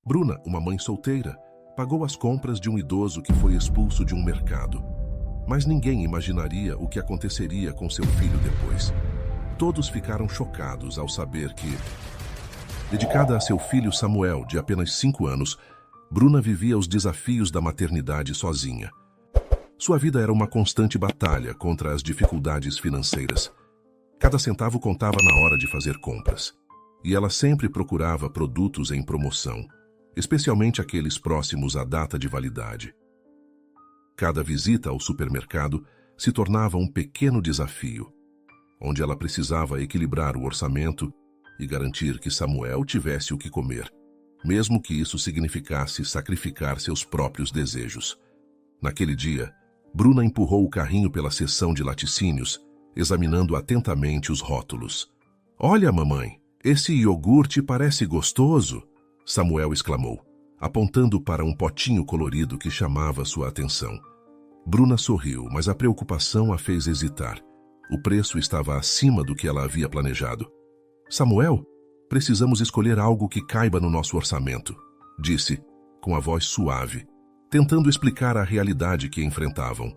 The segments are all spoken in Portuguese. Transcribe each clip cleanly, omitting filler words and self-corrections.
Bruna, uma mãe solteira, pagou as compras de um idoso que foi expulso de um mercado. Mas ninguém imaginaria o que aconteceria com seu filho depois. Todos ficaram chocados ao saber que, dedicada a seu filho Samuel, de apenas 5 anos, Bruna vivia os desafios da maternidade sozinha. Sua vida era uma constante batalha contra as dificuldades financeiras. Cada centavo contava na hora de fazer compras. E ela sempre procurava produtos em promoção, especialmente aqueles próximos à data de validade. Cada visita ao supermercado se tornava um pequeno desafio, onde ela precisava equilibrar o orçamento e garantir que Samuel tivesse o que comer, mesmo que isso significasse sacrificar seus próprios desejos. Naquele dia, Bruna empurrou o carrinho pela seção de laticínios, examinando atentamente os rótulos. "Olha, mamãe, esse iogurte parece gostoso", Samuel exclamou, apontando para um potinho colorido que chamava sua atenção. Bruna sorriu, mas a preocupação a fez hesitar. O preço estava acima do que ela havia planejado. "Samuel, precisamos escolher algo que caiba no nosso orçamento", disse, com a voz suave, tentando explicar a realidade que enfrentavam.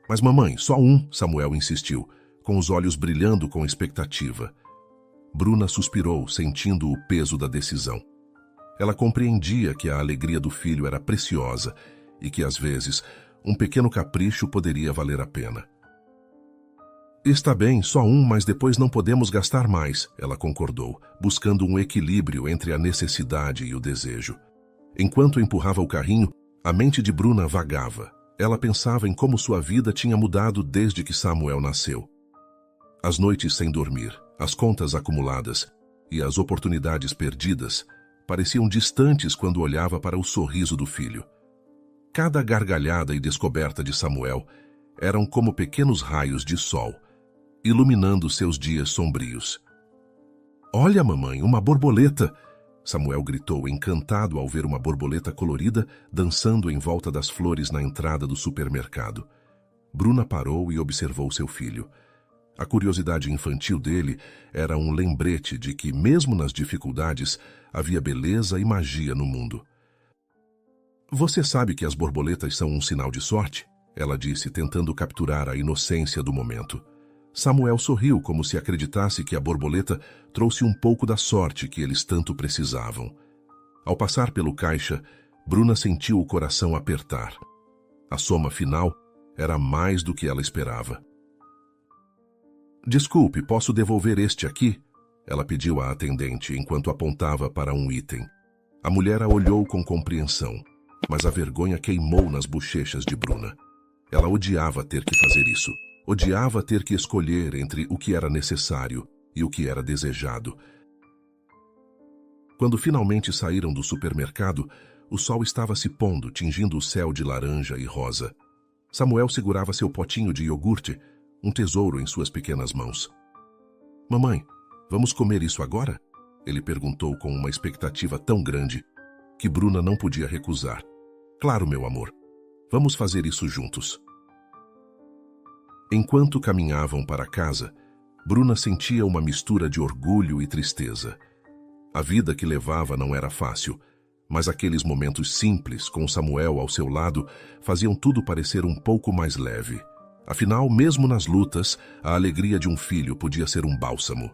"Mas mamãe, só um", Samuel insistiu, com os olhos brilhando com expectativa. Bruna suspirou, sentindo o peso da decisão. Ela compreendia que a alegria do filho era preciosa e que, às vezes, um pequeno capricho poderia valer a pena. "Está bem, só um, mas depois não podemos gastar mais", ela concordou, buscando um equilíbrio entre a necessidade e o desejo. Enquanto empurrava o carrinho, a mente de Bruna vagava. Ela pensava em como sua vida tinha mudado desde que Samuel nasceu. As noites sem dormir, as contas acumuladas e as oportunidades perdidas pareciam distantes quando olhava para o sorriso do filho. Cada gargalhada e descoberta de Samuel eram como pequenos raios de sol, iluminando seus dias sombrios. "Olha, mamãe, uma borboleta!", Samuel gritou, encantado ao ver uma borboleta colorida dançando em volta das flores na entrada do supermercado. Bruna parou e observou seu filho. A curiosidade infantil dele era um lembrete de que, mesmo nas dificuldades, havia beleza e magia no mundo. "Você sabe que as borboletas são um sinal de sorte?", ela disse, tentando capturar a inocência do momento. Samuel sorriu como se acreditasse que a borboleta trouxe um pouco da sorte que eles tanto precisavam. Ao passar pelo caixa, Bruna sentiu o coração apertar. A soma final era mais do que ela esperava. "Desculpe, posso devolver este aqui?", ela pediu à atendente enquanto apontava para um item. A mulher a olhou com compreensão, mas a vergonha queimou nas bochechas de Bruna. Ela odiava ter que fazer isso. Odiava ter que escolher entre o que era necessário e o que era desejado. Quando finalmente saíram do supermercado, o sol estava se pondo, tingindo o céu de laranja e rosa. Samuel segurava seu potinho de iogurte, um tesouro em suas pequenas mãos. "Mamãe, vamos comer isso agora?", ele perguntou com uma expectativa tão grande que Bruna não podia recusar. "Claro, meu amor. Vamos fazer isso juntos." Enquanto caminhavam para casa, Bruna sentia uma mistura de orgulho e tristeza. A vida que levava não era fácil, mas aqueles momentos simples, com Samuel ao seu lado, faziam tudo parecer um pouco mais leve. Afinal, mesmo nas lutas, a alegria de um filho podia ser um bálsamo.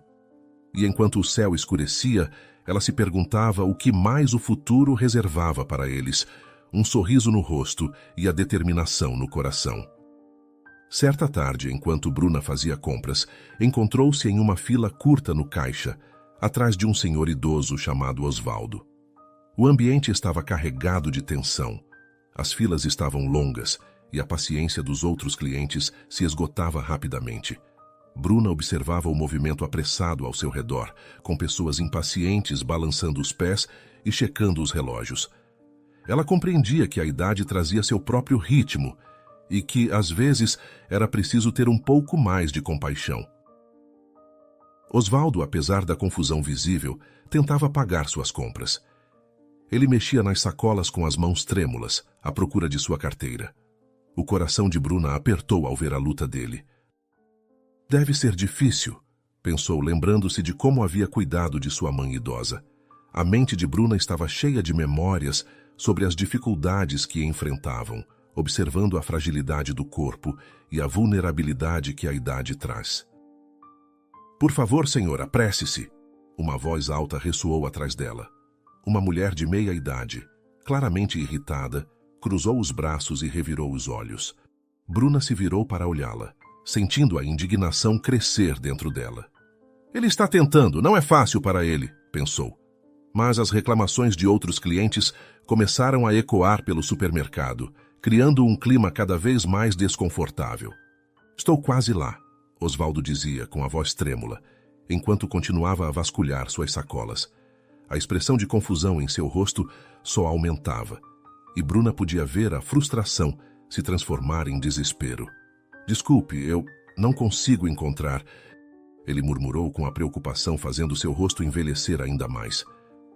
E enquanto o céu escurecia, ela se perguntava o que mais o futuro reservava para eles, um sorriso no rosto e a determinação no coração. Certa tarde, enquanto Bruna fazia compras, encontrou-se em uma fila curta no caixa, atrás de um senhor idoso chamado Osvaldo. O ambiente estava carregado de tensão. As filas estavam longas e a paciência dos outros clientes se esgotava rapidamente. Bruna observava o movimento apressado ao seu redor, com pessoas impacientes balançando os pés e checando os relógios. Ela compreendia que a idade trazia seu próprio ritmo e que, às vezes, era preciso ter um pouco mais de compaixão. Osvaldo, apesar da confusão visível, tentava pagar suas compras. Ele mexia nas sacolas com as mãos trêmulas, à procura de sua carteira. O coração de Bruna apertou ao ver a luta dele. "Deve ser difícil", pensou, lembrando-se de como havia cuidado de sua mãe idosa. A mente de Bruna estava cheia de memórias sobre as dificuldades que enfrentavam, observando a fragilidade do corpo e a vulnerabilidade que a idade traz. "Por favor, senhor, apresse-se!" Uma voz alta ressoou atrás dela. Uma mulher de meia idade, claramente irritada, cruzou os braços e revirou os olhos. Bruna se virou para olhá-la, sentindo a indignação crescer dentro dela. "Ele está tentando, não é fácil para ele", pensou. Mas as reclamações de outros clientes começaram a ecoar pelo supermercado, criando um clima cada vez mais desconfortável. "Estou quase lá", Osvaldo dizia com a voz trêmula, enquanto continuava a vasculhar suas sacolas. A expressão de confusão em seu rosto só aumentava, e Bruna podia ver a frustração se transformar em desespero. "Desculpe, eu não consigo encontrar", ele murmurou com a preocupação fazendo seu rosto envelhecer ainda mais.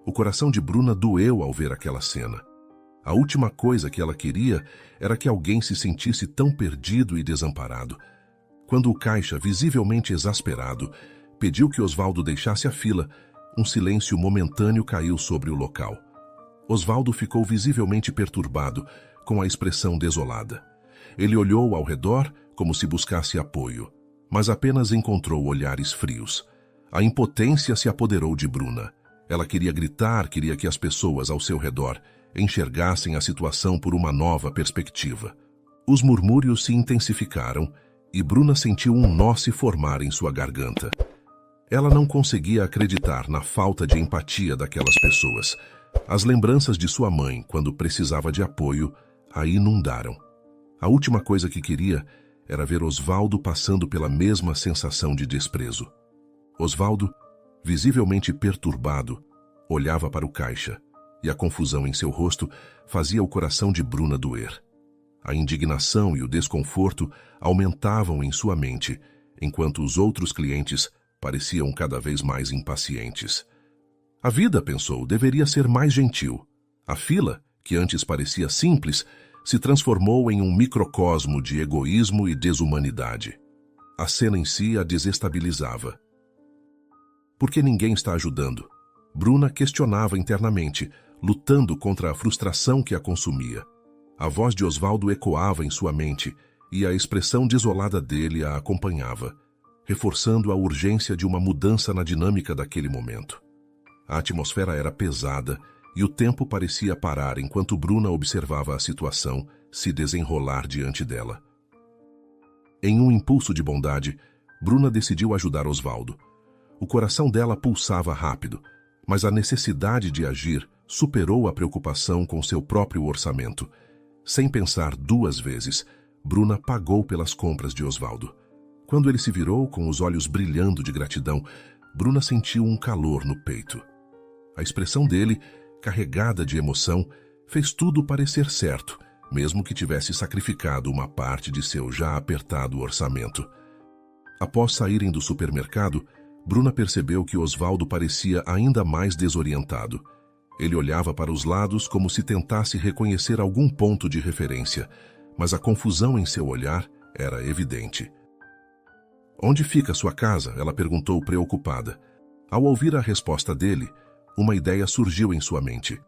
O coração de Bruna doeu ao ver aquela cena. A última coisa que ela queria era que alguém se sentisse tão perdido e desamparado. Quando o caixa, visivelmente exasperado, pediu que Osvaldo deixasse a fila, um silêncio momentâneo caiu sobre o local. Osvaldo ficou visivelmente perturbado, com a expressão desolada. Ele olhou ao redor como se buscasse apoio, mas apenas encontrou olhares frios. A impotência se apoderou de Bruna. Ela queria gritar, queria que as pessoas ao seu redor enxergassem a situação por uma nova perspectiva. Os murmúrios se intensificaram e Bruna sentiu um nó se formar em sua garganta. Ela não conseguia acreditar na falta de empatia daquelas pessoas. As lembranças de sua mãe, quando precisava de apoio, a inundaram. A última coisa que queria era ver Osvaldo passando pela mesma sensação de desprezo. Osvaldo, visivelmente perturbado, olhava para o caixa, e a confusão em seu rosto fazia o coração de Bruna doer. A indignação e o desconforto aumentavam em sua mente, enquanto os outros clientes pareciam cada vez mais impacientes. A vida, pensou, deveria ser mais gentil. A fila, que antes parecia simples, se transformou em um microcosmo de egoísmo e desumanidade. A cena em si a desestabilizava. Por que ninguém está ajudando? Bruna questionava internamente, lutando contra a frustração que a consumia. A voz de Osvaldo ecoava em sua mente e a expressão desolada dele a acompanhava, reforçando a urgência de uma mudança na dinâmica daquele momento. A atmosfera era pesada e o tempo parecia parar enquanto Bruna observava a situação se desenrolar diante dela. Em um impulso de bondade, Bruna decidiu ajudar Osvaldo. O coração dela pulsava rápido, mas a necessidade de agir superou a preocupação com seu próprio orçamento. Sem pensar duas vezes, Bruna pagou pelas compras de Osvaldo. Quando ele se virou com os olhos brilhando de gratidão, Bruna sentiu um calor no peito. A expressão dele, carregada de emoção, fez tudo parecer certo, mesmo que tivesse sacrificado uma parte de seu já apertado orçamento. Após saírem do supermercado, Bruna percebeu que Osvaldo parecia ainda mais desorientado. Ele olhava para os lados como se tentasse reconhecer algum ponto de referência, mas a confusão em seu olhar era evidente. "Onde fica sua casa?" ela perguntou preocupada. Ao ouvir a resposta dele, uma ideia surgiu em sua mente.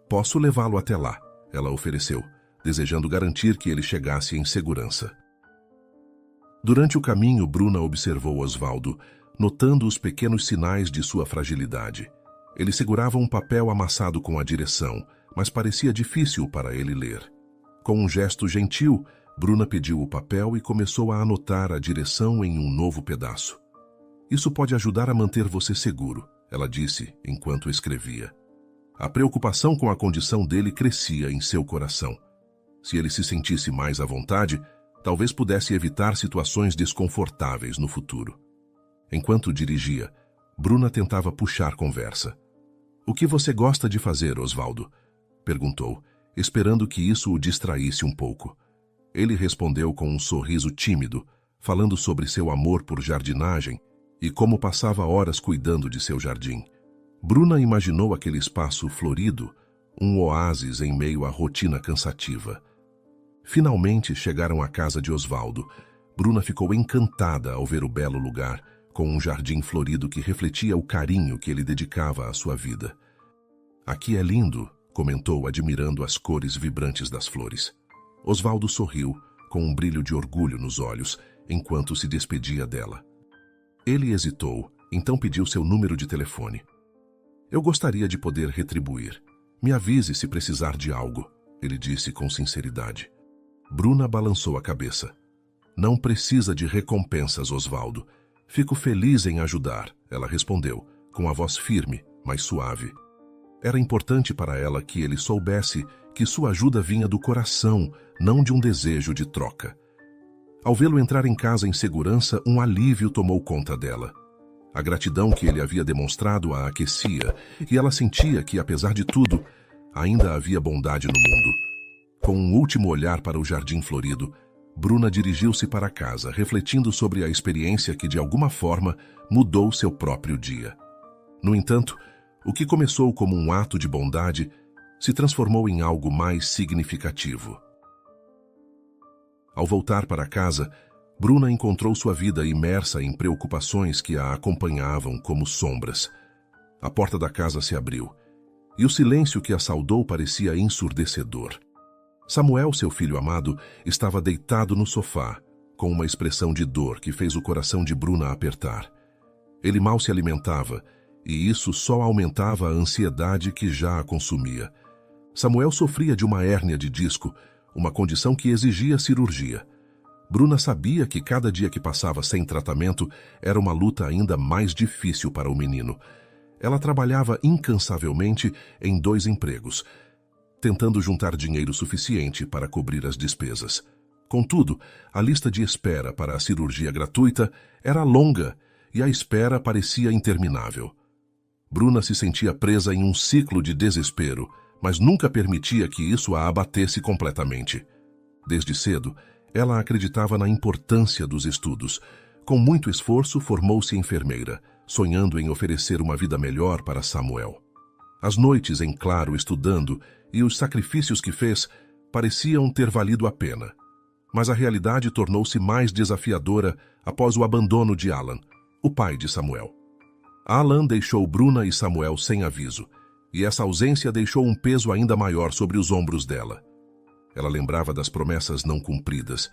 "Posso levá-lo até lá", ela ofereceu, desejando garantir que ele chegasse em segurança. Durante o caminho, Bruna observou Osvaldo, notando os pequenos sinais de sua fragilidade. Ele segurava um papel amassado com a direção, mas parecia difícil para ele ler. Com um gesto gentil, Bruna pediu o papel e começou a anotar a direção em um novo pedaço. "Isso pode ajudar a manter você seguro", ela disse enquanto escrevia. A preocupação com a condição dele crescia em seu coração. Se ele se sentisse mais à vontade, talvez pudesse evitar situações desconfortáveis no futuro. Enquanto dirigia, Bruna tentava puxar conversa. "O que você gosta de fazer, Osvaldo?" perguntou, esperando que isso o distraísse um pouco. Ele respondeu com um sorriso tímido, falando sobre seu amor por jardinagem e como passava horas cuidando de seu jardim. Bruna imaginou aquele espaço florido, um oásis em meio à rotina cansativa. Finalmente chegaram à casa de Osvaldo. Bruna ficou encantada ao ver o belo lugar, com um jardim florido que refletia o carinho que ele dedicava à sua vida. "Aqui é lindo", comentou, admirando as cores vibrantes das flores. Osvaldo sorriu, com um brilho de orgulho nos olhos, enquanto se despedia dela. Ele hesitou, então pediu seu número de telefone. "Eu gostaria de poder retribuir. Me avise se precisar de algo", ele disse com sinceridade. Bruna balançou a cabeça. "Não precisa de recompensas, Osvaldo. Fico feliz em ajudar", ela respondeu, com a voz firme, mas suave. Era importante para ela que ele soubesse que sua ajuda vinha do coração, não de um desejo de troca. Ao vê-lo entrar em casa em segurança, um alívio tomou conta dela. A gratidão que ele havia demonstrado a aquecia, e ela sentia que, apesar de tudo, ainda havia bondade no mundo. Com um último olhar para o jardim florido, Bruna dirigiu-se para casa, refletindo sobre a experiência que, de alguma forma, mudou seu próprio dia. No entanto, o que começou como um ato de bondade se transformou em algo mais significativo. Ao voltar para casa, Bruna encontrou sua vida imersa em preocupações que a acompanhavam como sombras. A porta da casa se abriu, e o silêncio que a saudou parecia ensurdecedor. Samuel, seu filho amado, estava deitado no sofá, com uma expressão de dor que fez o coração de Bruna apertar. Ele mal se alimentava, e isso só aumentava a ansiedade que já a consumia. Samuel sofria de uma hérnia de disco, uma condição que exigia cirurgia. Bruna sabia que cada dia que passava sem tratamento era uma luta ainda mais difícil para o menino. Ela trabalhava incansavelmente em 2 empregos, tentando juntar dinheiro suficiente para cobrir as despesas. Contudo, a lista de espera para a cirurgia gratuita era longa e a espera parecia interminável. Bruna se sentia presa em um ciclo de desespero, mas nunca permitia que isso a abatesse completamente. Desde cedo, ela acreditava na importância dos estudos. Com muito esforço, formou-se enfermeira, sonhando em oferecer uma vida melhor para Samuel. As noites em claro estudando e os sacrifícios que fez pareciam ter valido a pena. Mas a realidade tornou-se mais desafiadora após o abandono de Alan, o pai de Samuel. Alan deixou Bruna e Samuel sem aviso, e essa ausência deixou um peso ainda maior sobre os ombros dela. Ela lembrava das promessas não cumpridas,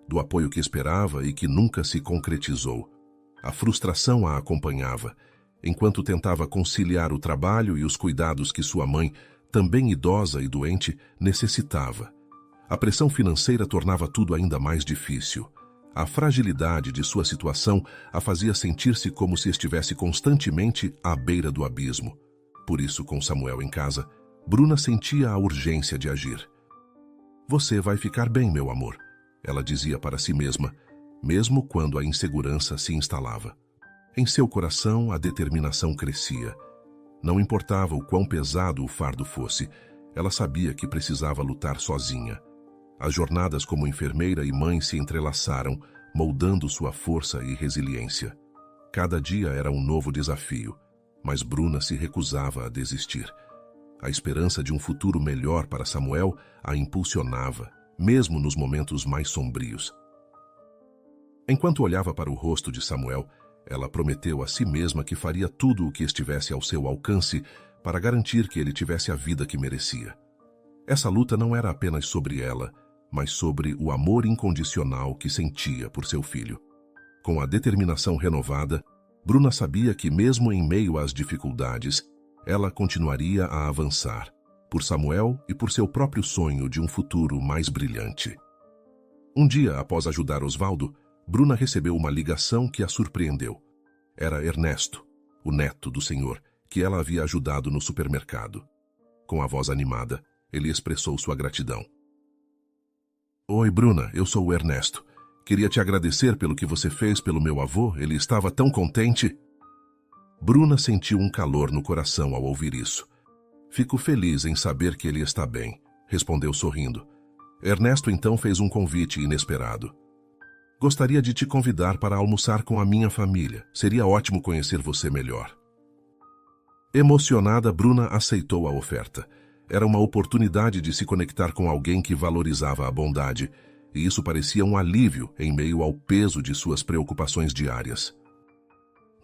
do apoio que esperava e que nunca se concretizou. A frustração a acompanhava, enquanto tentava conciliar o trabalho e os cuidados que sua mãe, também idosa e doente, necessitava. A pressão financeira tornava tudo ainda mais difícil. A fragilidade de sua situação a fazia sentir-se como se estivesse constantemente à beira do abismo. Por isso, com Samuel em casa, Bruna sentia a urgência de agir. "Você vai ficar bem, meu amor", ela dizia para si mesma, mesmo quando a insegurança se instalava. Em seu coração, a determinação crescia. Não importava o quão pesado o fardo fosse, ela sabia que precisava lutar sozinha. As jornadas como enfermeira e mãe se entrelaçaram, moldando sua força e resiliência. Cada dia era um novo desafio, mas Bruna se recusava a desistir. A esperança de um futuro melhor para Samuel a impulsionava, mesmo nos momentos mais sombrios. Enquanto olhava para o rosto de Samuel, ela prometeu a si mesma que faria tudo o que estivesse ao seu alcance para garantir que ele tivesse a vida que merecia. Essa luta não era apenas sobre ela, mas sobre o amor incondicional que sentia por seu filho. Com a determinação renovada, Bruna sabia que, mesmo em meio às dificuldades, ela continuaria a avançar, por Samuel e por seu próprio sonho de um futuro mais brilhante. Um dia, após ajudar Osvaldo, Bruna recebeu uma ligação que a surpreendeu. Era Ernesto, o neto do senhor, que ela havia ajudado no supermercado. Com a voz animada, ele expressou sua gratidão. "Oi, Bruna, eu sou o Ernesto. Queria te agradecer pelo que você fez pelo meu avô, ele estava tão contente." Bruna sentiu um calor no coração ao ouvir isso. "Fico feliz em saber que ele está bem", respondeu sorrindo. Ernesto então fez um convite inesperado. "Gostaria de te convidar para almoçar com a minha família. Seria ótimo conhecer você melhor." Emocionada, Bruna aceitou a oferta. Era uma oportunidade de se conectar com alguém que valorizava a bondade, e isso parecia um alívio em meio ao peso de suas preocupações diárias.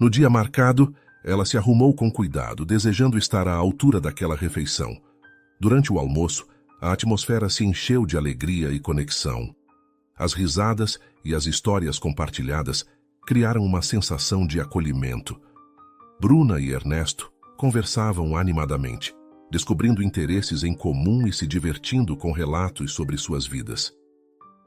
No dia marcado, ela se arrumou com cuidado, desejando estar à altura daquela refeição. Durante o almoço, a atmosfera se encheu de alegria e conexão. As risadas e as histórias compartilhadas criaram uma sensação de acolhimento. Bruna e Ernesto conversavam animadamente, descobrindo interesses em comum e se divertindo com relatos sobre suas vidas.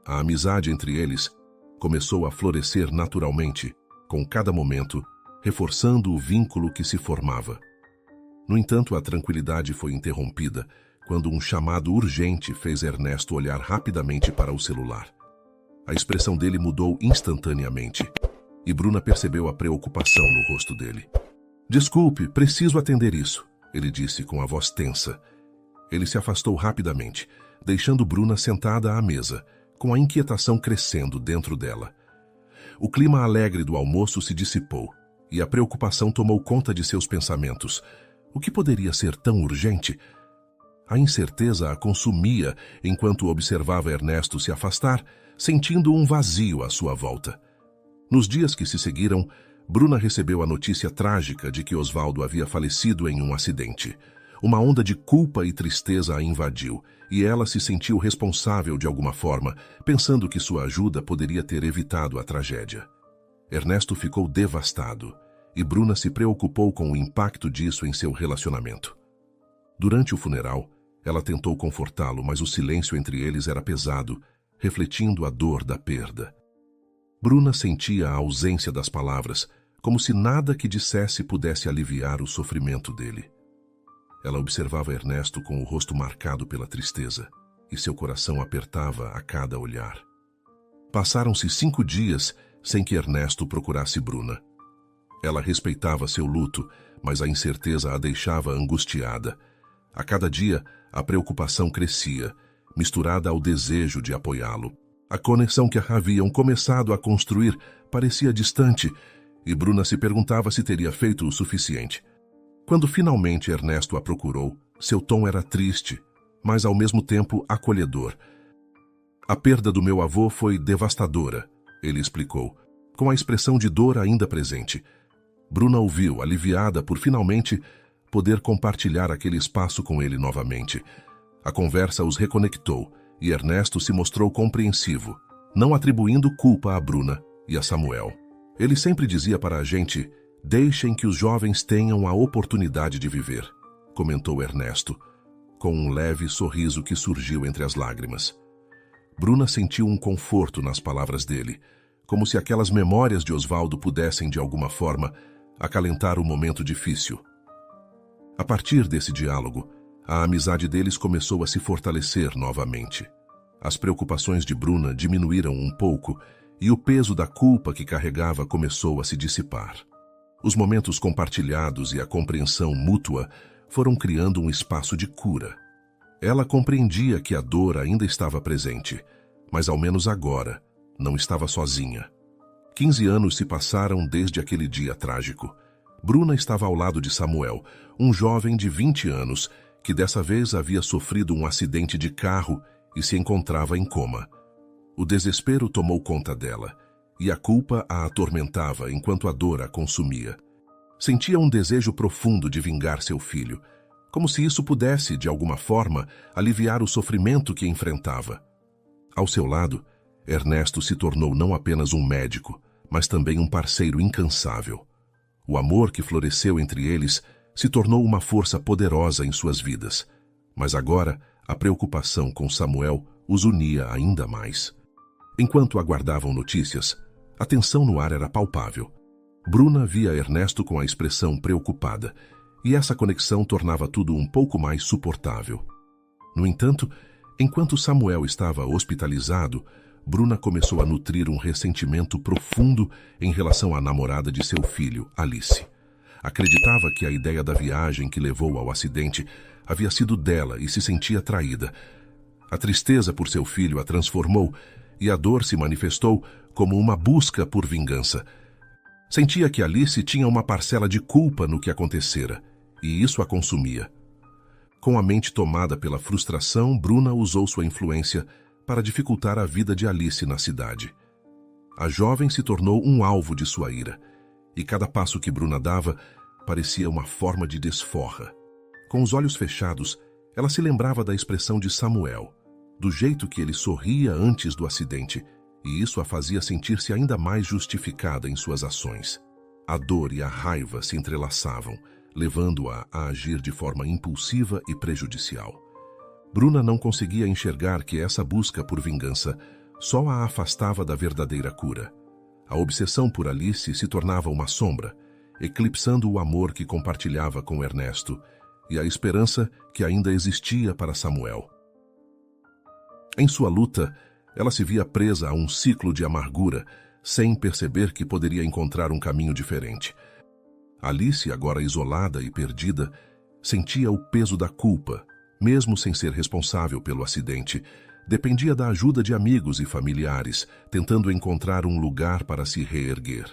A amizade entre eles começou a florescer naturalmente, com cada momento, reforçando o vínculo que se formava. No entanto, a tranquilidade foi interrompida quando um chamado urgente fez Ernesto olhar rapidamente para o celular. A expressão dele mudou instantaneamente, e Bruna percebeu a preocupação no rosto dele. "Desculpe, preciso atender isso", ele disse com a voz tensa. Ele se afastou rapidamente, deixando Bruna sentada à mesa, com a inquietação crescendo dentro dela. O clima alegre do almoço se dissipou, e a preocupação tomou conta de seus pensamentos. O que poderia ser tão urgente? A incerteza a consumia enquanto observava Ernesto se afastar, sentindo um vazio à sua volta. Nos dias que se seguiram, Bruna recebeu a notícia trágica de que Osvaldo havia falecido em um acidente. Uma onda de culpa e tristeza a invadiu, e ela se sentiu responsável de alguma forma, pensando que sua ajuda poderia ter evitado a tragédia. Ernesto ficou devastado, e Bruna se preocupou com o impacto disso em seu relacionamento. Durante o funeral, ela tentou confortá-lo, mas o silêncio entre eles era pesado, refletindo a dor da perda. Bruna sentia a ausência das palavras, como se nada que dissesse pudesse aliviar o sofrimento dele. Ela observava Ernesto com o rosto marcado pela tristeza, e seu coração apertava a cada olhar. Passaram-se 5 dias sem que Ernesto procurasse Bruna. Ela respeitava seu luto, mas a incerteza a deixava angustiada. A cada dia, a preocupação crescia, misturada ao desejo de apoiá-lo. A conexão que haviam começado a construir parecia distante, e Bruna se perguntava se teria feito o suficiente. Quando finalmente Ernesto a procurou, seu tom era triste, mas ao mesmo tempo acolhedor. "A perda do meu avô foi devastadora", ele explicou, com a expressão de dor ainda presente. Bruna ouviu, aliviada por finalmente poder compartilhar aquele espaço com ele novamente. A conversa os reconectou, e Ernesto se mostrou compreensivo, não atribuindo culpa a Bruna e a Samuel. Ele sempre dizia para a gente: "Deixem que os jovens tenham a oportunidade de viver", comentou Ernesto, com um leve sorriso que surgiu entre as lágrimas. Bruna sentiu um conforto nas palavras dele, como se aquelas memórias de Osvaldo pudessem, de alguma forma, acalentar o momento difícil. A partir desse diálogo, a amizade deles começou a se fortalecer novamente. As preocupações de Bruna diminuíram um pouco e o peso da culpa que carregava começou a se dissipar. Os momentos compartilhados e a compreensão mútua foram criando um espaço de cura. Ela compreendia que a dor ainda estava presente, mas ao menos agora não estava sozinha. 15 anos se passaram desde aquele dia trágico. Bruna estava ao lado de Samuel, um jovem de 20 anos, que dessa vez havia sofrido um acidente de carro e se encontrava em coma. O desespero tomou conta dela, e a culpa a atormentava enquanto a dor a consumia. Sentia um desejo profundo de vingar seu filho, como se isso pudesse, de alguma forma, aliviar o sofrimento que enfrentava. Ao seu lado, Ernesto se tornou não apenas um médico, mas também um parceiro incansável. O amor que floresceu entre eles se tornou uma força poderosa em suas vidas, mas agora a preocupação com Samuel os unia ainda mais. Enquanto aguardavam notícias, a tensão no ar era palpável. Bruna via Ernesto com a expressão preocupada, e essa conexão tornava tudo um pouco mais suportável. No entanto, enquanto Samuel estava hospitalizado, Bruna começou a nutrir um ressentimento profundo em relação à namorada de seu filho, Alice. Acreditava que a ideia da viagem que levou ao acidente havia sido dela e se sentia traída. A tristeza por seu filho a transformou e a dor se manifestou como uma busca por vingança. Sentia que Alice tinha uma parcela de culpa no que acontecera, e isso a consumia. Com a mente tomada pela frustração, Bruna usou sua influência para dificultar a vida de Alice na cidade. A jovem se tornou um alvo de sua ira, e cada passo que Bruna dava parecia uma forma de desforra. Com os olhos fechados, ela se lembrava da expressão de Samuel, do jeito que ele sorria antes do acidente, e isso a fazia sentir-se ainda mais justificada em suas ações. A dor e a raiva se entrelaçavam, levando-a a agir de forma impulsiva e prejudicial. Bruna não conseguia enxergar que essa busca por vingança só a afastava da verdadeira cura. A obsessão por Alice se tornava uma sombra, eclipsando o amor que compartilhava com Ernesto e a esperança que ainda existia para Samuel. Em sua luta, ela se via presa a um ciclo de amargura, sem perceber que poderia encontrar um caminho diferente. Alice, agora isolada e perdida, sentia o peso da culpa, mesmo sem ser responsável pelo acidente. Dependia da ajuda de amigos e familiares, tentando encontrar um lugar para se reerguer.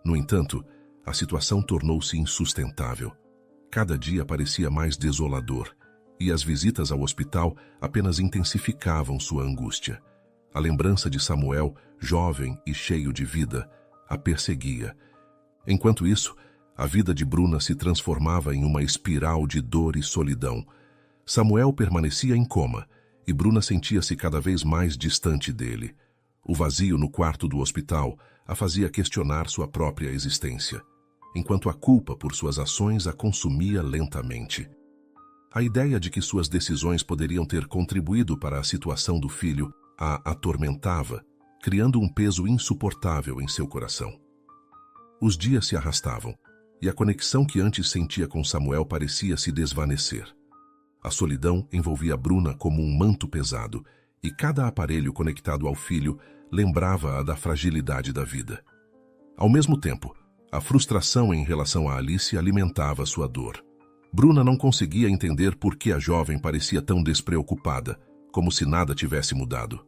No entanto, a situação tornou-se insustentável. Cada dia parecia mais desolador, e as visitas ao hospital apenas intensificavam sua angústia. A lembrança de Samuel, jovem e cheio de vida, a perseguia. Enquanto isso, a vida de Bruna se transformava em uma espiral de dor e solidão. Samuel permanecia em coma, e Bruna sentia-se cada vez mais distante dele. O vazio no quarto do hospital a fazia questionar sua própria existência, enquanto a culpa por suas ações a consumia lentamente. A ideia de que suas decisões poderiam ter contribuído para a situação do filho a atormentava, criando um peso insuportável em seu coração. Os dias se arrastavam, e a conexão que antes sentia com Samuel parecia se desvanecer. A solidão envolvia Bruna como um manto pesado, e cada aparelho conectado ao filho lembrava-a da fragilidade da vida. Ao mesmo tempo, a frustração em relação a Alice alimentava sua dor. Bruna não conseguia entender por que a jovem parecia tão despreocupada, como se nada tivesse mudado.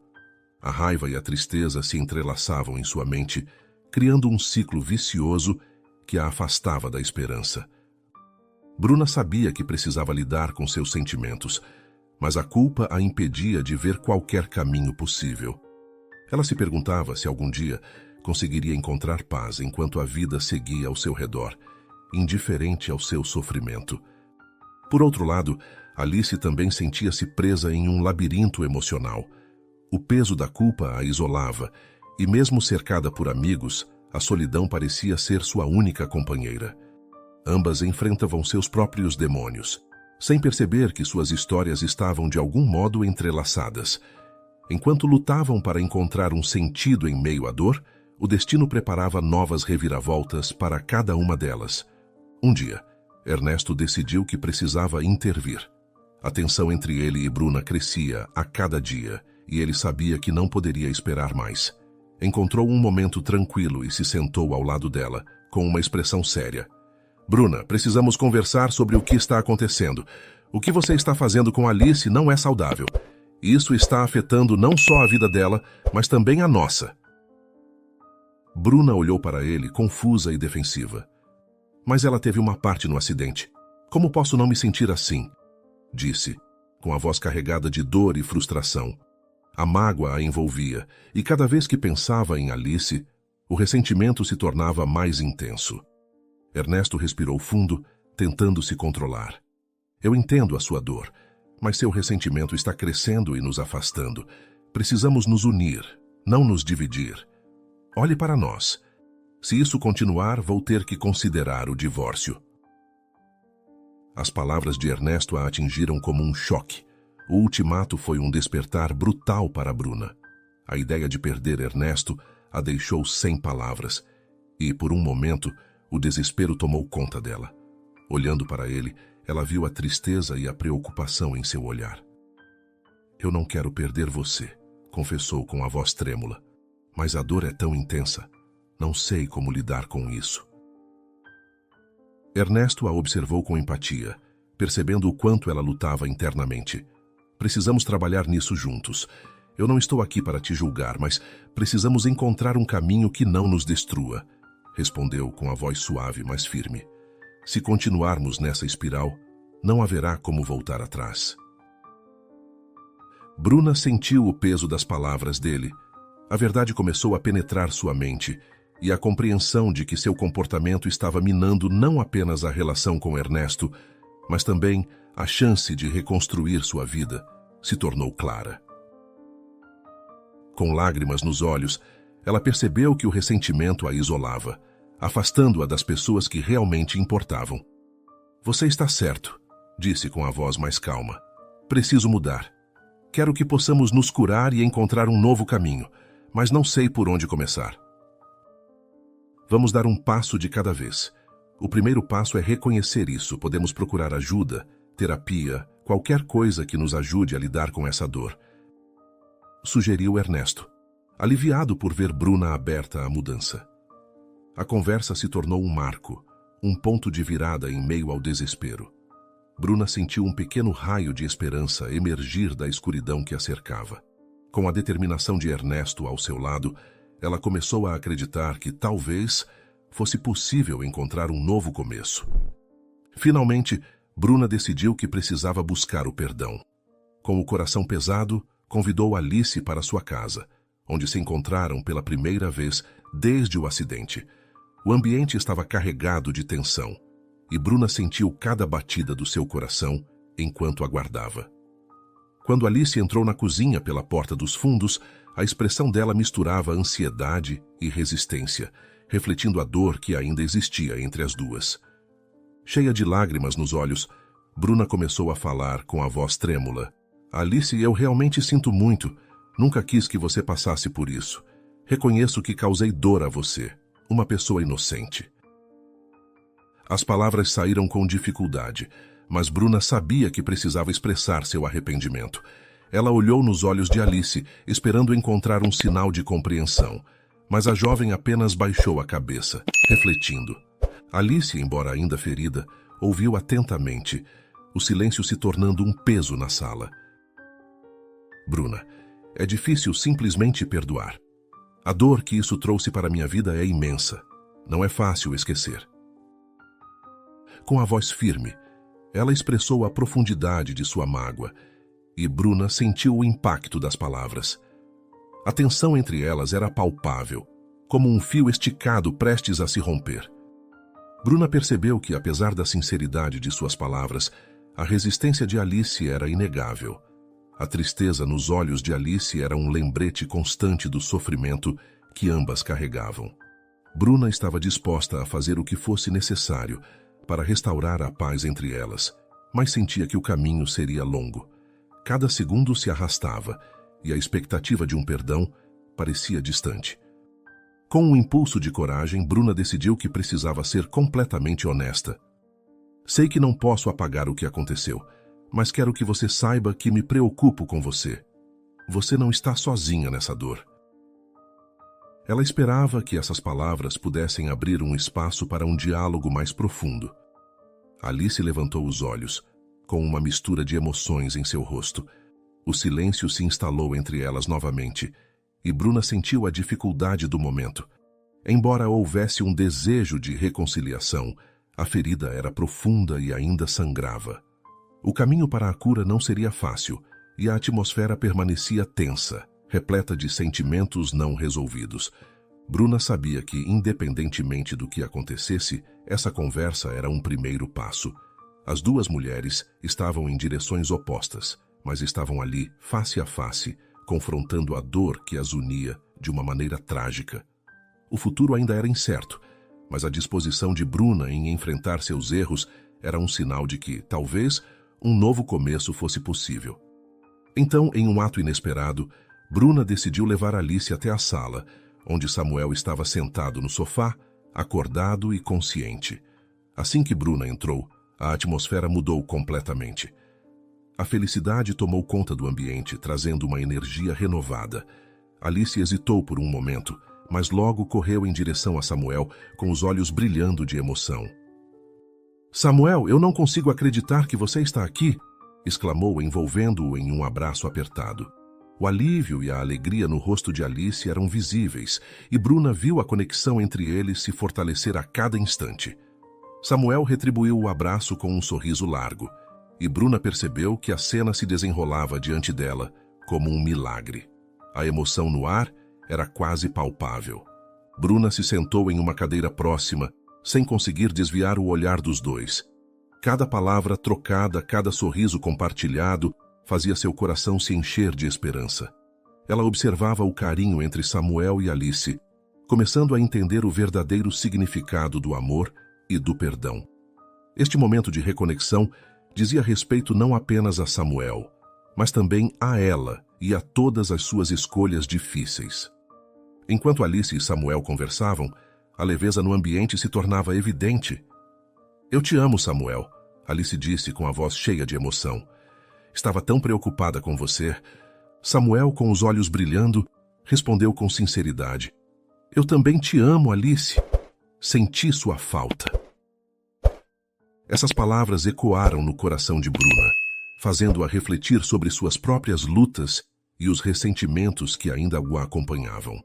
A raiva e a tristeza se entrelaçavam em sua mente, criando um ciclo vicioso que a afastava da esperança. Bruna sabia que precisava lidar com seus sentimentos, mas a culpa a impedia de ver qualquer caminho possível. Ela se perguntava se algum dia conseguiria encontrar paz enquanto a vida seguia ao seu redor, indiferente ao seu sofrimento. Por outro lado, Alice também sentia-se presa em um labirinto emocional. O peso da culpa a isolava, e mesmo cercada por amigos, a solidão parecia ser sua única companheira. Ambas enfrentavam seus próprios demônios, sem perceber que suas histórias estavam de algum modo entrelaçadas. Enquanto lutavam para encontrar um sentido em meio à dor, o destino preparava novas reviravoltas para cada uma delas. Um dia, Ernesto decidiu que precisava intervir. A tensão entre ele e Bruna crescia a cada dia, e ele sabia que não poderia esperar mais. Encontrou um momento tranquilo e se sentou ao lado dela, com uma expressão séria. Bruna, precisamos conversar sobre o que está acontecendo. O que você está fazendo com Alice não é saudável. Isso está afetando não só a vida dela, mas também a nossa. Bruna olhou para ele, confusa e defensiva. Mas ela teve uma parte no acidente. Como posso não me sentir assim? Disse, com a voz carregada de dor e frustração. A mágoa a envolvia, e cada vez que pensava em Alice, o ressentimento se tornava mais intenso. Ernesto respirou fundo, tentando se controlar. Eu entendo a sua dor, mas seu ressentimento está crescendo e nos afastando. Precisamos nos unir, não nos dividir. Olhe para nós. Se isso continuar, vou ter que considerar o divórcio. As palavras de Ernesto a atingiram como um choque. O ultimato foi um despertar brutal para Bruna. A ideia de perder Ernesto a deixou sem palavras, e, por um momento, o desespero tomou conta dela. Olhando para ele, ela viu a tristeza e a preocupação em seu olhar. Eu não quero perder você, confessou com a voz trêmula. Mas a dor é tão intensa. Não sei como lidar com isso. Ernesto a observou com empatia, percebendo o quanto ela lutava internamente. Precisamos trabalhar nisso juntos. Eu não estou aqui para te julgar, mas precisamos encontrar um caminho que não nos destrua, respondeu com a voz suave, mas firme. Se continuarmos nessa espiral, não haverá como voltar atrás. Bruna sentiu o peso das palavras dele. A verdade começou a penetrar sua mente, e a compreensão de que seu comportamento estava minando não apenas a relação com Ernesto, mas também a chance de reconstruir sua vida, se tornou clara. Com lágrimas nos olhos, ela percebeu que o ressentimento a isolava, afastando-a das pessoas que realmente importavam. "Você está certo", disse com a voz mais calma. "Preciso mudar. Quero que possamos nos curar e encontrar um novo caminho, mas não sei por onde começar. Vamos dar um passo de cada vez. O primeiro passo é reconhecer isso. Podemos procurar ajuda, terapia, qualquer coisa que nos ajude a lidar com essa dor", sugeriu Ernesto, aliviado por ver Bruna aberta à mudança. A conversa se tornou um marco, um ponto de virada em meio ao desespero. Bruna sentiu um pequeno raio de esperança emergir da escuridão que a cercava. Com a determinação de Ernesto ao seu lado, ela começou a acreditar que talvez fosse possível encontrar um novo começo. Finalmente, Bruna decidiu que precisava buscar o perdão. Com o coração pesado, convidou Alice para sua casa, onde se encontraram pela primeira vez desde o acidente. O ambiente estava carregado de tensão, e Bruna sentiu cada batida do seu coração enquanto aguardava. Quando Alice entrou na cozinha pela porta dos fundos, a expressão dela misturava ansiedade e resistência, refletindo a dor que ainda existia entre as duas. Cheia de lágrimas nos olhos, Bruna começou a falar com a voz trêmula. "Alice, eu realmente sinto muito. Nunca quis que você passasse por isso. Reconheço que causei dor a você, uma pessoa inocente." As palavras saíram com dificuldade, mas Bruna sabia que precisava expressar seu arrependimento. Ela olhou nos olhos de Alice, esperando encontrar um sinal de compreensão, mas a jovem apenas baixou a cabeça, refletindo. Alice, embora ainda ferida, ouviu atentamente, o silêncio se tornando um peso na sala. "Bruna, é difícil simplesmente perdoar. A dor que isso trouxe para minha vida é imensa. Não é fácil esquecer." Com a voz firme, ela expressou a profundidade de sua mágoa, e Bruna sentiu o impacto das palavras. A tensão entre elas era palpável, como um fio esticado prestes a se romper. Bruna percebeu que, apesar da sinceridade de suas palavras, a resistência de Alice era inegável. A tristeza nos olhos de Alice era um lembrete constante do sofrimento que ambas carregavam. Bruna estava disposta a fazer o que fosse necessário para restaurar a paz entre elas, mas sentia que o caminho seria longo. Cada segundo se arrastava, e a expectativa de um perdão parecia distante. Com um impulso de coragem, Bruna decidiu que precisava ser completamente honesta. "Sei que não posso apagar o que aconteceu, mas quero que você saiba que me preocupo com você. Você não está sozinha nessa dor." Ela esperava que essas palavras pudessem abrir um espaço para um diálogo mais profundo. Alice levantou os olhos, com uma mistura de emoções em seu rosto. O silêncio se instalou entre elas novamente, e Bruna sentiu a dificuldade do momento. Embora houvesse um desejo de reconciliação, a ferida era profunda e ainda sangrava. O caminho para a cura não seria fácil, e a atmosfera permanecia tensa, repleta de sentimentos não resolvidos. Bruna sabia que, independentemente do que acontecesse, essa conversa era um primeiro passo. As duas mulheres estavam em direções opostas, mas estavam ali, face a face, confrontando a dor que as unia de uma maneira trágica. O futuro ainda era incerto, mas a disposição de Bruna em enfrentar seus erros era um sinal de que, talvez, um novo começo fosse possível. Então, em um ato inesperado, Bruna decidiu levar Alice até a sala, onde Samuel estava sentado no sofá, acordado e consciente. Assim que Bruna entrou, a atmosfera mudou completamente. A felicidade tomou conta do ambiente, trazendo uma energia renovada. Alice hesitou por um momento, mas logo correu em direção a Samuel, com os olhos brilhando de emoção. "Samuel, eu não consigo acreditar que você está aqui!" exclamou, envolvendo-o em um abraço apertado. O alívio e a alegria no rosto de Alice eram visíveis, e Bruna viu a conexão entre eles se fortalecer a cada instante. Samuel retribuiu o abraço com um sorriso largo, e Bruna percebeu que a cena se desenrolava diante dela como um milagre. A emoção no ar era quase palpável. Bruna se sentou em uma cadeira próxima, sem conseguir desviar o olhar dos dois. Cada palavra trocada, cada sorriso compartilhado, fazia seu coração se encher de esperança. Ela observava o carinho entre Samuel e Alice, começando a entender o verdadeiro significado do amor e do perdão. Este momento de reconexão dizia respeito não apenas a Samuel, mas também a ela e a todas as suas escolhas difíceis. Enquanto Alice e Samuel conversavam, a leveza no ambiente se tornava evidente. "Eu te amo, Samuel", Alice disse com a voz cheia de emoção. "Estava tão preocupada com você." Samuel, com os olhos brilhando, respondeu com sinceridade: "Eu também te amo, Alice. Senti sua falta." Essas palavras ecoaram no coração de Bruna, fazendo-a refletir sobre suas próprias lutas e os ressentimentos que ainda o acompanhavam.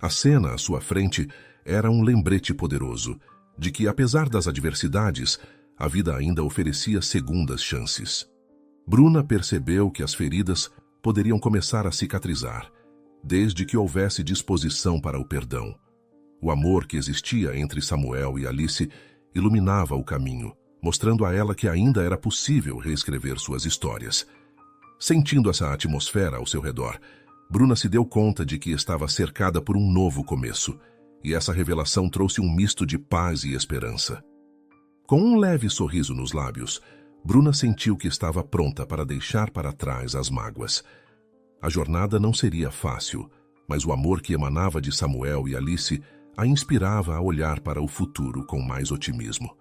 A cena à sua frente era um lembrete poderoso de que, apesar das adversidades, a vida ainda oferecia segundas chances. Bruna percebeu que as feridas poderiam começar a cicatrizar, desde que houvesse disposição para o perdão. O amor que existia entre Samuel e Alice iluminava o caminho, mostrando a ela que ainda era possível reescrever suas histórias. Sentindo essa atmosfera ao seu redor, Bruna se deu conta de que estava cercada por um novo começo, e essa revelação trouxe um misto de paz e esperança. Com um leve sorriso nos lábios, Bruna sentiu que estava pronta para deixar para trás as mágoas. A jornada não seria fácil, mas o amor que emanava de Samuel e Alice a inspirava a olhar para o futuro com mais otimismo.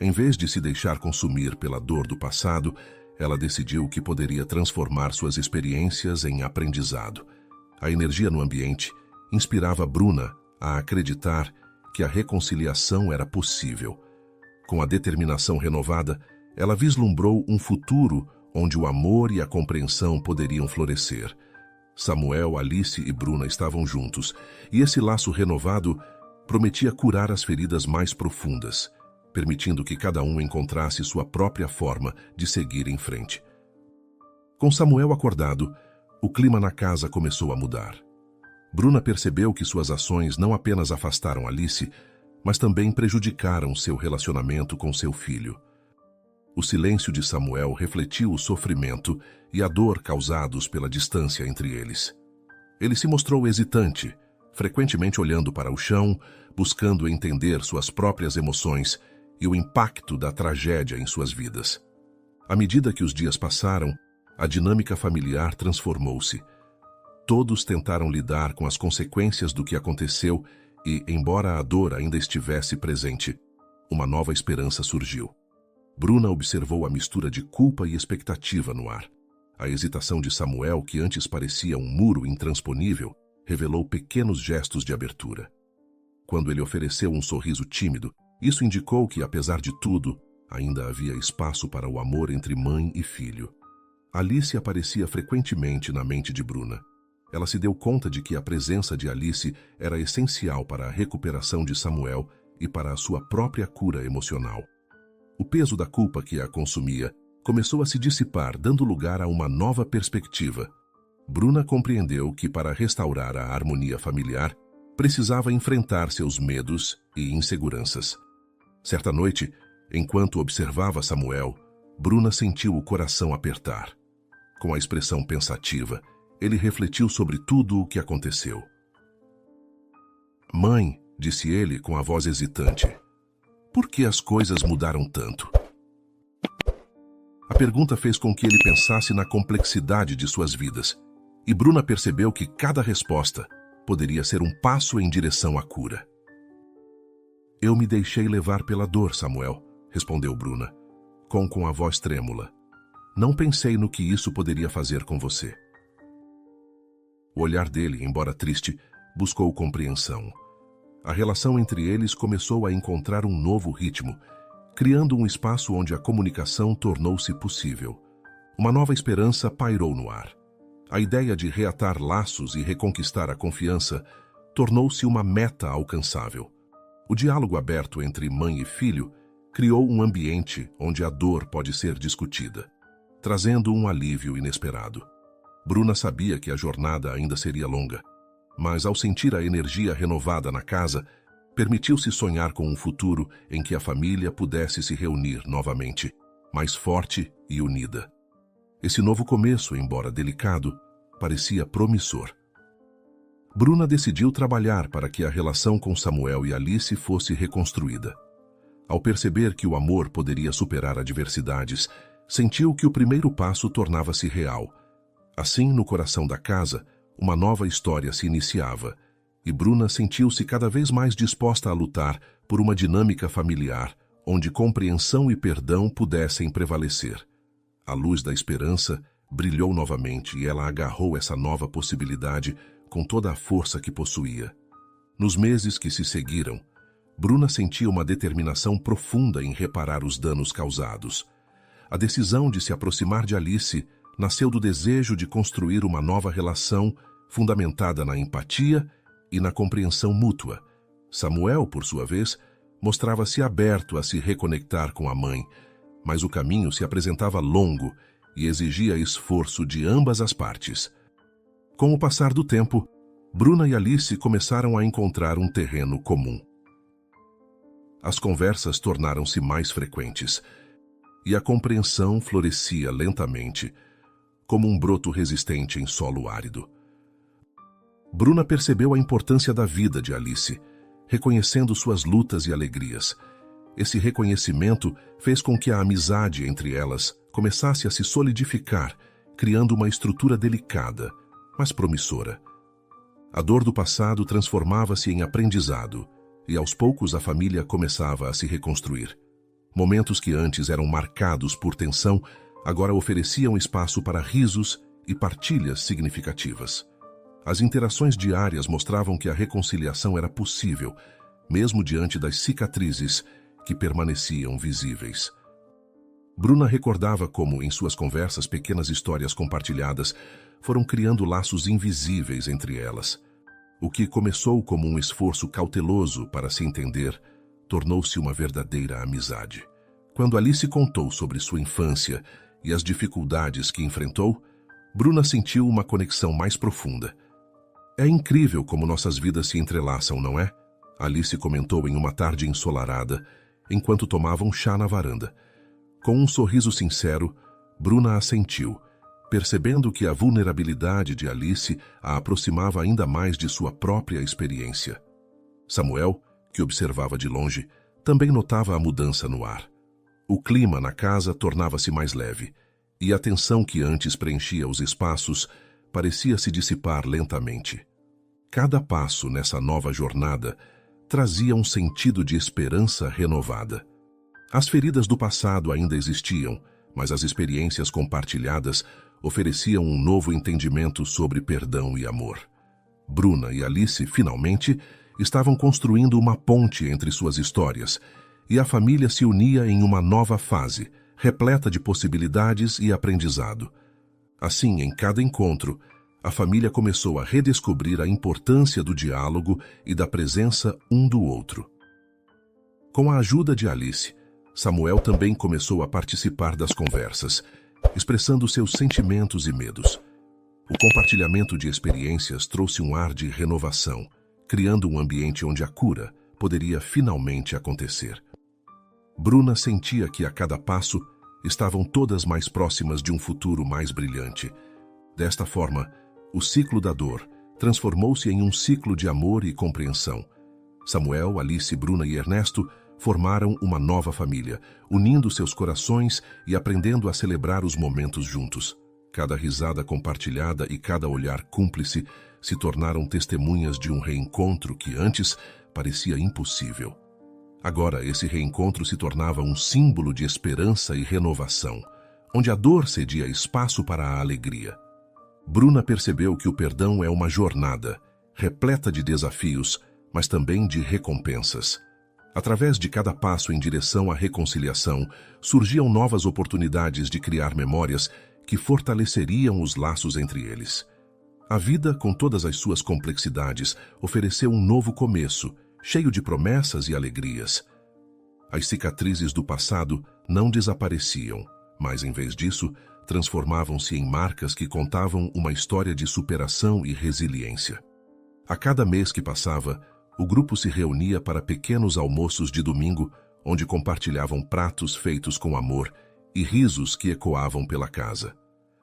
Em vez de se deixar consumir pela dor do passado, ela decidiu que poderia transformar suas experiências em aprendizado. A energia no ambiente inspirava Bruna a acreditar que a reconciliação era possível. Com a determinação renovada, ela vislumbrou um futuro onde o amor e a compreensão poderiam florescer. Samuel, Alice e Bruna estavam juntos, e esse laço renovado prometia curar as feridas mais profundas, permitindo que cada um encontrasse sua própria forma de seguir em frente. Com Samuel acordado, o clima na casa começou a mudar. Bruna percebeu que suas ações não apenas afastaram Alice, mas também prejudicaram seu relacionamento com seu filho. O silêncio de Samuel refletiu o sofrimento e a dor causados pela distância entre eles. Ele se mostrou hesitante, frequentemente olhando para o chão, buscando entender suas próprias emoções e o impacto da tragédia em suas vidas. À medida que os dias passaram, a dinâmica familiar transformou-se. Todos tentaram lidar com as consequências do que aconteceu e, embora a dor ainda estivesse presente, uma nova esperança surgiu. Bruna observou a mistura de culpa e expectativa no ar. A hesitação de Samuel, que antes parecia um muro intransponível, revelou pequenos gestos de abertura. Quando ele ofereceu um sorriso tímido, isso indicou que, apesar de tudo, ainda havia espaço para o amor entre mãe e filho. Alice aparecia frequentemente na mente de Bruna. Ela se deu conta de que a presença de Alice era essencial para a recuperação de Samuel e para a sua própria cura emocional. O peso da culpa que a consumia começou a se dissipar, dando lugar a uma nova perspectiva. Bruna compreendeu que, para restaurar a harmonia familiar, precisava enfrentar seus medos e inseguranças. Certa noite, enquanto observava Samuel, Bruna sentiu o coração apertar. Com a expressão pensativa, ele refletiu sobre tudo o que aconteceu. "Mãe", disse ele com a voz hesitante, "por que as coisas mudaram tanto?" A pergunta fez com que ele pensasse na complexidade de suas vidas, e Bruna percebeu que cada resposta poderia ser um passo em direção à cura. "Eu me deixei levar pela dor, Samuel", respondeu Bruna, com a voz trêmula. "Não pensei no que isso poderia fazer com você." O olhar dele, embora triste, buscou compreensão. A relação entre eles começou a encontrar um novo ritmo, criando um espaço onde a comunicação tornou-se possível. Uma nova esperança pairou no ar. A ideia de reatar laços e reconquistar a confiança tornou-se uma meta alcançável. O diálogo aberto entre mãe e filho criou um ambiente onde a dor pode ser discutida, trazendo um alívio inesperado. Bruna sabia que a jornada ainda seria longa, mas ao sentir a energia renovada na casa, permitiu-se sonhar com um futuro em que a família pudesse se reunir novamente, mais forte e unida. Esse novo começo, embora delicado, parecia promissor. Bruna decidiu trabalhar para que a relação com Samuel e Alice fosse reconstruída. Ao perceber que o amor poderia superar adversidades, sentiu que o primeiro passo tornava-se real. Assim, no coração da casa, uma nova história se iniciava, e Bruna sentiu-se cada vez mais disposta a lutar por uma dinâmica familiar, onde compreensão e perdão pudessem prevalecer. A luz da esperança brilhou novamente e ela agarrou essa nova possibilidade com toda a força que possuía. Nos meses que se seguiram, Bruna sentia uma determinação profunda em reparar os danos causados. A decisão de se aproximar de Alice nasceu do desejo de construir uma nova relação fundamentada na empatia e na compreensão mútua. Samuel, por sua vez, mostrava-se aberto a se reconectar com a mãe, mas o caminho se apresentava longo e exigia esforço de ambas as partes. Com o passar do tempo, Bruna e Alice começaram a encontrar um terreno comum. As conversas tornaram-se mais frequentes e a compreensão florescia lentamente, como um broto resistente em solo árido. Bruna percebeu a importância da vida de Alice, reconhecendo suas lutas e alegrias. Esse reconhecimento fez com que a amizade entre elas começasse a se solidificar, criando uma estrutura delicada, mas promissora. A dor do passado transformava-se em aprendizado, e aos poucos a família começava a se reconstruir. Momentos que antes eram marcados por tensão, agora ofereciam espaço para risos e partilhas significativas. As interações diárias mostravam que a reconciliação era possível, mesmo diante das cicatrizes que permaneciam visíveis. Bruna recordava como, em suas conversas, pequenas histórias compartilhadas foram criando laços invisíveis entre elas. O que começou como um esforço cauteloso para se entender, tornou-se uma verdadeira amizade. Quando Alice contou sobre sua infância e as dificuldades que enfrentou, Bruna sentiu uma conexão mais profunda. É incrível como nossas vidas se entrelaçam, não é? Alice comentou em uma tarde ensolarada, enquanto tomavam chá na varanda. Com um sorriso sincero, Bruna assentiu, percebendo que a vulnerabilidade de Alice a aproximava ainda mais de sua própria experiência. Samuel, que observava de longe, também notava a mudança no ar. O clima na casa tornava-se mais leve, e a tensão que antes preenchia os espaços parecia se dissipar lentamente. Cada passo nessa nova jornada trazia um sentido de esperança renovada. As feridas do passado ainda existiam, mas as experiências compartilhadas ofereciam um novo entendimento sobre perdão e amor. Bruna e Alice, finalmente, estavam construindo uma ponte entre suas histórias, e a família se unia em uma nova fase, repleta de possibilidades e aprendizado. Assim, em cada encontro, a família começou a redescobrir a importância do diálogo e da presença um do outro. Com a ajuda de Alice, Samuel também começou a participar das conversas, expressando seus sentimentos e medos. O compartilhamento de experiências trouxe um ar de renovação, criando um ambiente onde a cura poderia finalmente acontecer. Bruna sentia que a cada passo estavam todas mais próximas de um futuro mais brilhante. Desta forma, o ciclo da dor transformou-se em um ciclo de amor e compreensão. Samuel, Alice, Bruna e Ernesto formaram uma nova família, unindo seus corações e aprendendo a celebrar os momentos juntos. Cada risada compartilhada e cada olhar cúmplice se tornaram testemunhas de um reencontro que antes parecia impossível. Agora, esse reencontro se tornava um símbolo de esperança e renovação, onde a dor cedia espaço para a alegria. Bruna percebeu que o perdão é uma jornada, repleta de desafios, mas também de recompensas. Através de cada passo em direção à reconciliação, surgiam novas oportunidades de criar memórias que fortaleceriam os laços entre eles. A vida, com todas as suas complexidades, ofereceu um novo começo, cheio de promessas e alegrias. As cicatrizes do passado não desapareciam, mas, em vez disso, transformavam-se em marcas que contavam uma história de superação e resiliência. A cada mês que passava, o grupo se reunia para pequenos almoços de domingo, onde compartilhavam pratos feitos com amor e risos que ecoavam pela casa.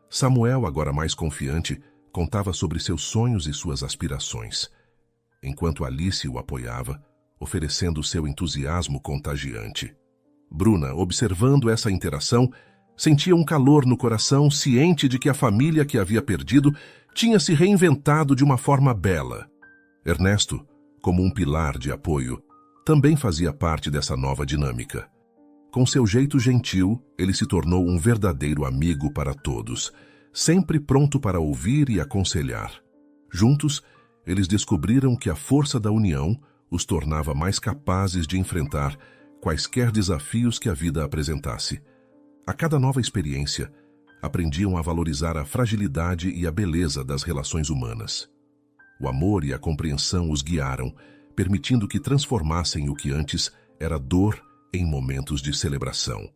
Samuel, agora mais confiante, contava sobre seus sonhos e suas aspirações, enquanto Alice o apoiava, oferecendo seu entusiasmo contagiante. Bruna, observando essa interação, sentia um calor no coração, ciente de que a família que havia perdido tinha se reinventado de uma forma bela. Ernesto, como um pilar de apoio, também fazia parte dessa nova dinâmica. Com seu jeito gentil, ele se tornou um verdadeiro amigo para todos, sempre pronto para ouvir e aconselhar. Juntos, eles descobriram que a força da união os tornava mais capazes de enfrentar quaisquer desafios que a vida apresentasse. A cada nova experiência, aprendiam a valorizar a fragilidade e a beleza das relações humanas. O amor e a compreensão os guiaram, permitindo que transformassem o que antes era dor em momentos de celebração.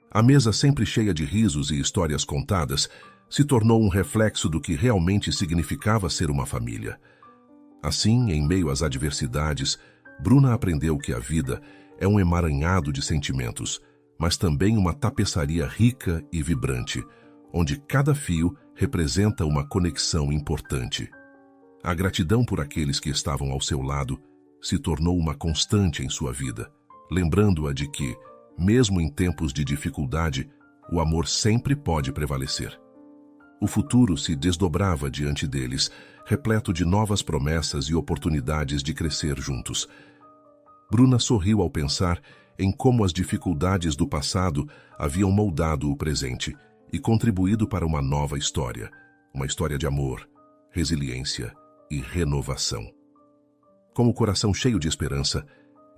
A mesa, sempre cheia de risos e histórias contadas, se tornou um reflexo do que realmente significava ser uma família. Assim, em meio às adversidades, Bruna aprendeu que a vida é um emaranhado de sentimentos, mas também uma tapeçaria rica e vibrante, onde cada fio representa uma conexão importante. A gratidão por aqueles que estavam ao seu lado se tornou uma constante em sua vida, lembrando-a de que, mesmo em tempos de dificuldade, o amor sempre pode prevalecer. O futuro se desdobrava diante deles, repleto de novas promessas e oportunidades de crescer juntos. Bruna sorriu ao pensar em como as dificuldades do passado haviam moldado o presente e contribuído para uma nova história, uma história de amor, resiliência e renovação. Com o coração cheio de esperança,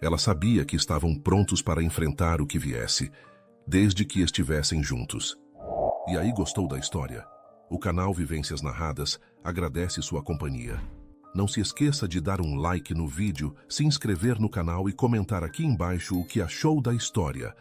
ela sabia que estavam prontos para enfrentar o que viesse, desde que estivessem juntos. E aí, gostou da história? O canal Vivências Narradas agradece sua companhia. Não se esqueça de dar um like no vídeo, se inscrever no canal e comentar aqui embaixo o que achou da história.